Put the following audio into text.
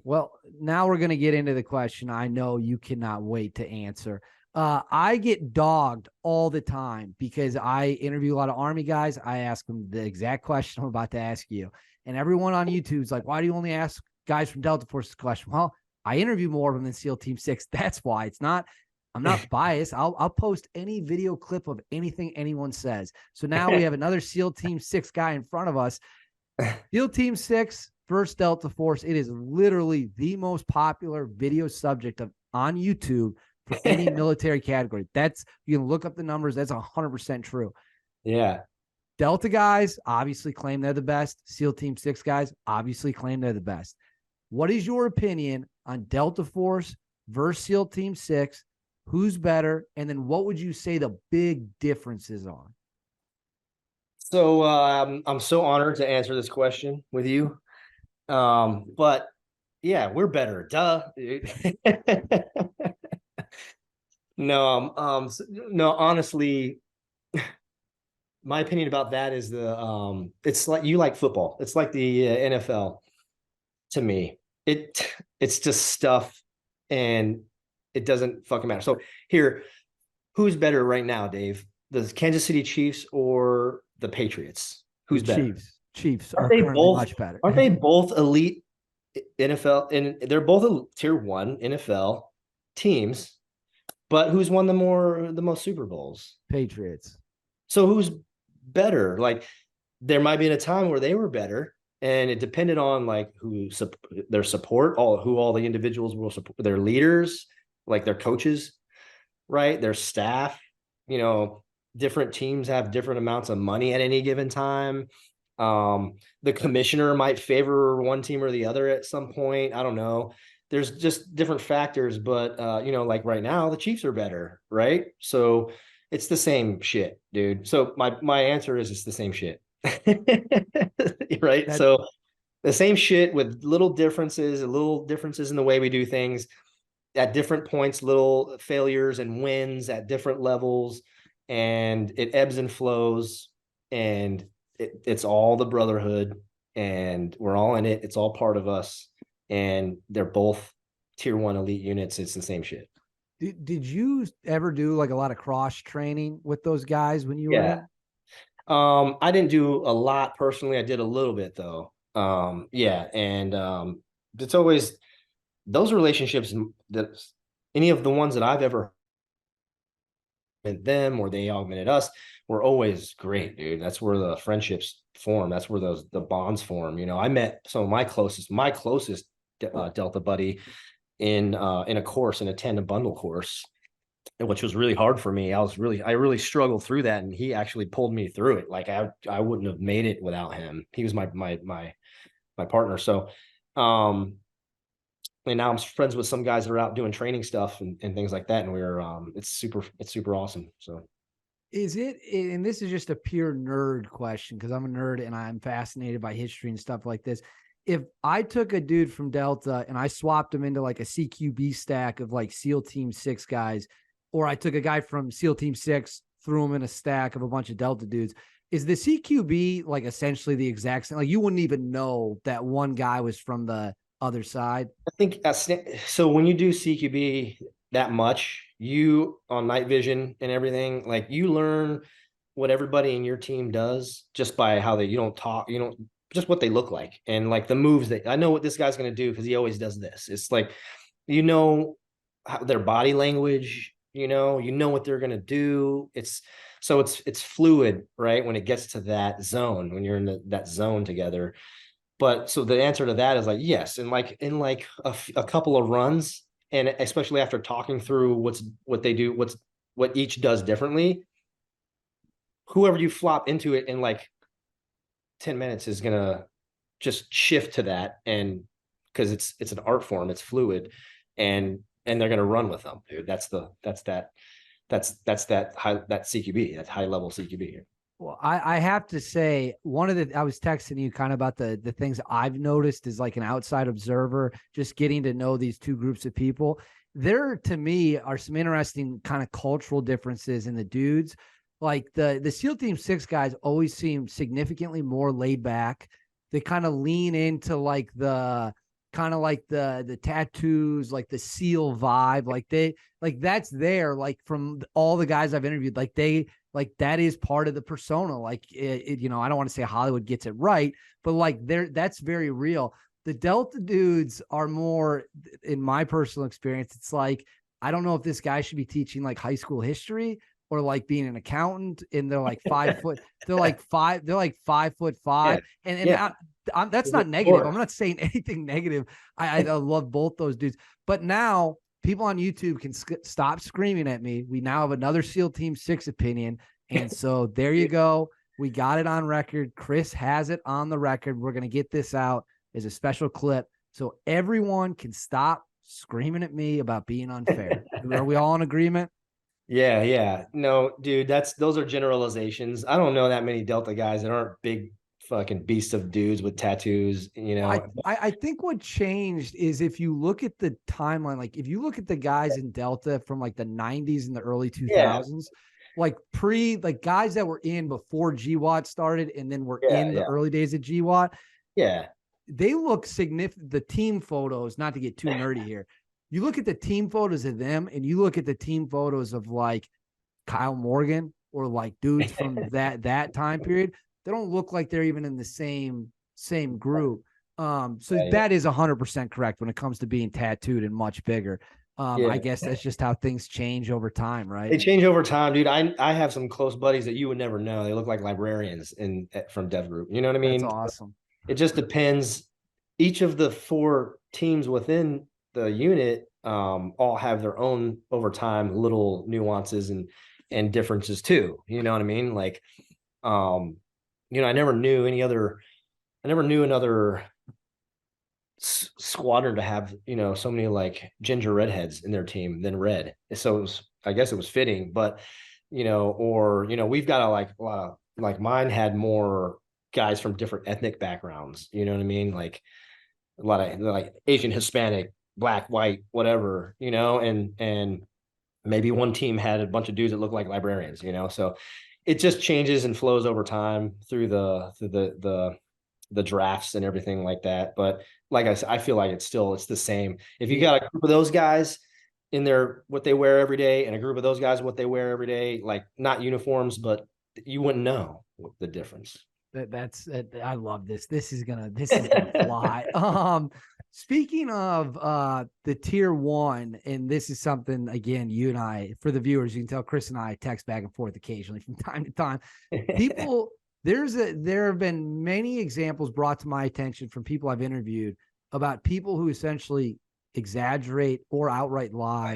Well, now we're going to get into the question I know you cannot wait to answer. I get dogged all the time because I interview a lot of Army guys. I ask them the exact question I'm about to ask you. And everyone on YouTube is like, why do you only ask guys from Delta Force this question? Well, I interview more of them than SEAL Team 6. That's why. It's not, I'm not biased. I'll post any video clip of anything anyone says. So now we have another SEAL Team 6 guy in front of us. SEAL Team 6 versus Delta Force. It is literally the most popular video subject on YouTube for any military category. You can look up the numbers. That's 100% true. Yeah. Delta guys obviously claim they're the best. SEAL Team 6 guys obviously claim they're the best. What is your opinion on Delta Force versus SEAL Team 6? Who's better? And then what would you say the big differences are? So I'm so honored to answer this question with you. But yeah, we're better. Duh. No, honestly, my opinion about that is it's like you like football. It's like the NFL to me. It's just stuff and it doesn't fucking matter. So here, who's better right now, Dave? The Kansas City Chiefs or the Patriots? Who's better? Chiefs Aren't are they currently both? much better. Aren't they both elite NFL? And they're both tier one NFL teams. But who's won the most Super Bowls? Patriots. So who's better? Like there might be a time where they were better, and it depended on like their support, who all the individuals will support, their leaders, like their coaches, right? Their staff. You know, different teams have different amounts of money at any given time. The commissioner might favor one team or the other at some point. I don't know. There's just different factors, but like right now, the Chiefs are better, right? So it's the same shit, dude. So my answer is it's the same shit. Right? That So the same shit with little differences in the way we do things at different points, little failures and wins at different levels, and it ebbs and flows, and it's all the brotherhood, and we're all in it. It's all part of us, and they're both tier one elite units. It's the same shit. did you ever do like a lot of cross training with those guys when you were Yeah. in? I didn't do a lot personally. I did a little bit though. Yeah, and it's always those relationships that any of the ones that I've ever augmented them or they augmented us were always great, dude. That's where the friendships form. That's where the bonds form. You know, I met some of my closest Delta buddy in a course, in a tandem bundle course, which was really hard for me. I really struggled through that, and he actually pulled me through it. Like I wouldn't have made it without him. He was my partner. So and now I'm friends with some guys that are out doing training stuff and things like that. And it's super awesome. So Is it, and this is just a pure nerd question because I'm a nerd and I'm fascinated by history and stuff like this. If I took a dude from Delta and I swapped him into like a CQB stack of like SEAL Team 6 guys, or I took a guy from SEAL Team 6, threw him in a stack of a bunch of Delta dudes, is the CQB like essentially the exact same? Like you wouldn't even know that one guy was from the other side? I think so. When you do CQB that much, you on night vision and everything, like you learn what everybody in your team does just by how you don't talk, just what they look like and like the moves that I know what this guy's going to do because he always does this. It's like, their body language, what they're going to do. It's fluid, right? When it gets to that zone, when you're in that zone together. But so the answer to that is like, yes. And like in like a couple of runs, and especially after talking through what they do, what each does differently, whoever you flop into it in like 10 minutes is gonna just shift to that. And because it's an art form, it's fluid, and they're gonna run with them, dude. That's that CQB, that high level CQB. Well, I have to say, I was texting you kind of about the things I've noticed as like an outside observer, just getting to know these two groups of people. There, to me, are some interesting kind of cultural differences in the dudes. Like the SEAL Team 6 guys always seem significantly more laid back. They kind of lean into like kind of like the tattoos, like the SEAL vibe, like that's there, like from all the guys I've interviewed, like that is part of the persona. Like I don't want to say Hollywood gets it right, but like that's very real. The Delta dudes are more, in my personal experience, it's like, I don't know if this guy should be teaching like high school history or like being an accountant, and they're like 5 foot, they're like 5'5", Yeah. and that's not negative. I'm not saying anything negative. I love both those dudes, but now people on YouTube can stop screaming at me. We now have another SEAL Team 6 opinion, and so there you go. We got it on record. Chris has it on the record. We're gonna get this out as a special clip so everyone can stop screaming at me about being unfair. Are we all in agreement? Yeah. No, dude, those are generalizations. I don't know that many Delta guys that aren't big fucking beasts of dudes with tattoos, you know. I think what changed is, if you look at the timeline, like if you look at the guys in Delta from like the 90s and the early 2000s, like guys that were in before GWAT started and then were in the early days of GWAT. Yeah. They look significant. The team photos, not to get too nerdy here, you look at the team photos of them and you look at the team photos of like Kyle Morgan or like dudes from that time period, they don't look like they're even in the same group. That is 100% correct when it comes to being tattooed and much bigger. I guess that's just how things change over time, right? They change over time, dude. I have some close buddies that you would never know. They look like librarians from DEVGRU. You know what I mean? That's awesome. It just depends. Each of the 4 teams within the unit all have their own over time little nuances and differences too. You know what I mean? Like, I never knew another squadron to have, so many like ginger redheads in their team than red. So I guess it was fitting, but we've got a lot of, like, mine had more guys from different ethnic backgrounds. You know what I mean? Like a lot of like Asian, Hispanic, black, white, whatever, and maybe one team had a bunch of dudes that look like librarians, so it just changes and flows over time through the drafts and everything like that. But like I said, I feel like it's the same. If you got a group of those guys in their what they wear every day and a group of those guys what they wear every day, like not uniforms, but you wouldn't know the difference. I love this. This is gonna fly. Speaking of the tier 1, and this is something, again, you and I, for the viewers, you can tell Chris and I text back and forth occasionally from time to time. People, there have been many examples brought to my attention from people I've interviewed about people who essentially exaggerate or outright lie